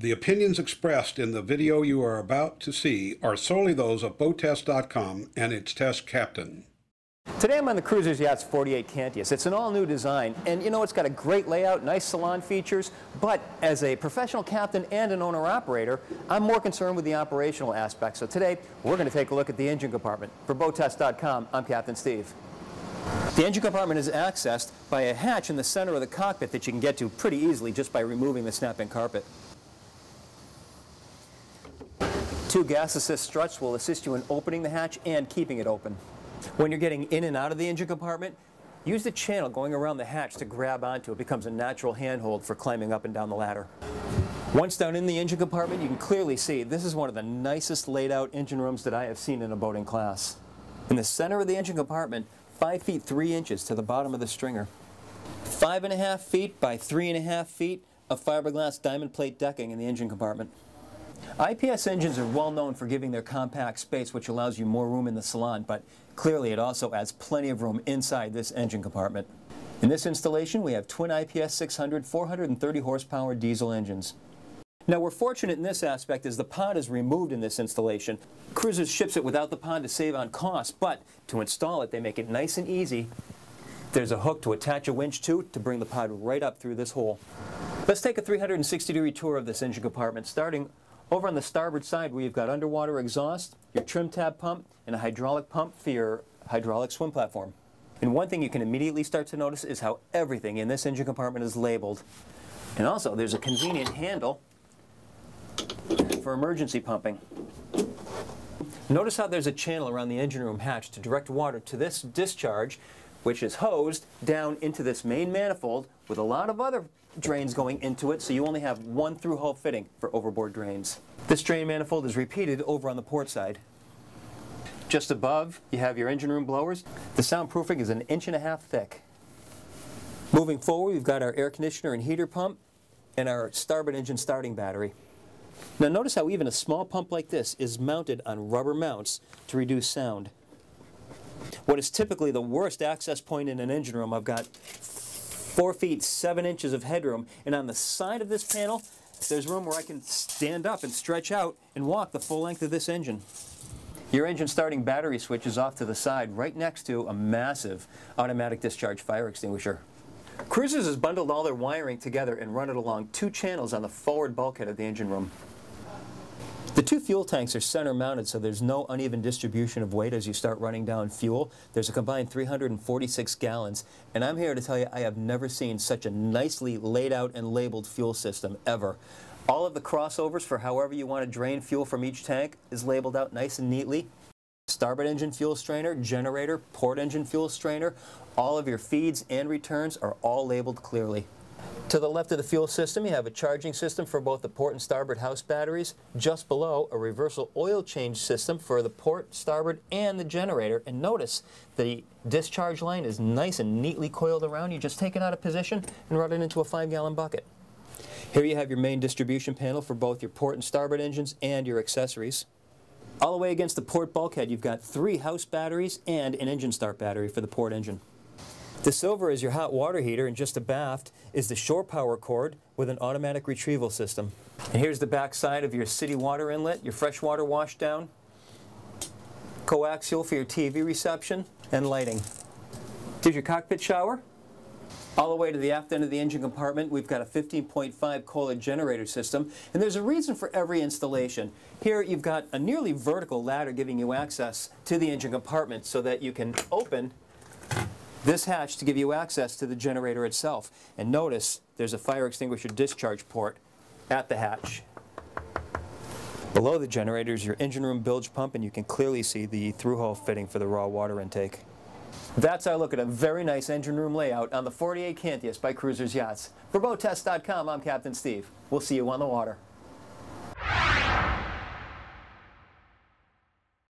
The opinions expressed in the video you are about to see are solely those of BoatTest.com and its test captain. Today I'm on the Cruisers Yachts 48 Cantius. It's an all-new design, and you know, it's got a great layout, nice salon features, but as a professional captain and an owner-operator, I'm more concerned with the operational aspects. So today, we're going to take a look at the engine compartment. For BoatTest.com, I'm Captain Steve. The engine compartment is accessed by a hatch in the center of the cockpit that you can get to pretty easily just by removing the snap-in carpet. 2 gas assist struts will assist you in opening the hatch and keeping it open. When you're getting in and out of the engine compartment, use the channel going around the hatch to grab onto it. It becomes a natural handhold for climbing up and down the ladder. Once down in the engine compartment, you can clearly see this is one of the nicest laid out engine rooms that I have seen in a boating class. In the center of the engine compartment, 5 feet 3 inches to the bottom of the stringer. 5.5 feet by 3.5 feet of fiberglass diamond plate decking in the engine compartment. IPS engines are well known for giving their compact space, which allows you more room in the salon, but clearly it also adds plenty of room inside this engine compartment. In this installation, we have twin IPS 600 430 horsepower diesel engines. Now, we're fortunate in this aspect as the pod is removed in this installation. Cruisers ships it without the pod to save on cost, but to install it, they make it nice and easy. There's a hook to attach a winch to bring the pod right up through this hole. Let's take a 360-degree tour of this engine compartment, starting over on the starboard side where you've got underwater exhaust, your trim tab pump, and a hydraulic pump for your hydraulic swim platform. And one thing you can immediately start to notice is how everything in this engine compartment is labeled. And also there's a convenient handle for emergency pumping. Notice how there's a channel around the engine room hatch to direct water to this discharge, which is hosed down into this main manifold with a lot of other drains going into it, so you only have one through-hole fitting for overboard drains. This drain manifold is repeated over on the port side. Just above, you have your engine room blowers. The soundproofing is 1.5 inches thick. Moving forward, we've got our air conditioner and heater pump and our starboard engine starting battery. Now notice how even a small pump like this is mounted on rubber mounts to reduce sound. What is typically the worst access point in an engine room, I've got 4 feet 7 inches of headroom, and on the side of this panel there's room where I can stand up and stretch out and walk the full length of this engine. Your engine starting battery switch is off to the side right next to a massive automatic discharge fire extinguisher. Cruisers has bundled all their wiring together and run it along 2 channels on the forward bulkhead of the engine room. The 2 fuel tanks are center mounted, so there's no uneven distribution of weight as you start running down fuel. There's a combined 346 gallons, and I'm here to tell you I have never seen such a nicely laid out and labeled fuel system ever. All of the crossovers for however you want to drain fuel from each tank is labeled out nice and neatly. Starboard engine fuel strainer, generator, port engine fuel strainer, all of your feeds and returns are all labeled clearly. To the left of the fuel system, you have a charging system for both the port and starboard house batteries. Just below, a reversal oil change system for the port, starboard, and the generator. And notice the discharge line is nice and neatly coiled around. You just take it out of position and run it into a 5-gallon bucket. Here you have your main distribution panel for both your port and starboard engines and your accessories. All the way against the port bulkhead, you've got 3 house batteries and an engine start battery for the port engine. The silver is your hot water heater, and just abaft is the shore power cord with an automatic retrieval system. And here's the back side of your city water inlet, your freshwater washdown, coaxial for your TV reception, and lighting. Here's your cockpit shower. All the way to the aft end of the engine compartment, we've got a 15.5 Kohler generator system, and there's a reason for every installation. Here you've got a nearly vertical ladder giving you access to the engine compartment so that you can open this hatch to give you access to the generator itself. And notice there's a fire extinguisher discharge port at the hatch. Below the generator is your engine room bilge pump, and you can clearly see the through-hole fitting for the raw water intake. That's our look at a very nice engine room layout on the 48 Cantius by Cruisers Yachts. For BoatTest.com, I'm Captain Steve. We'll see you on the water.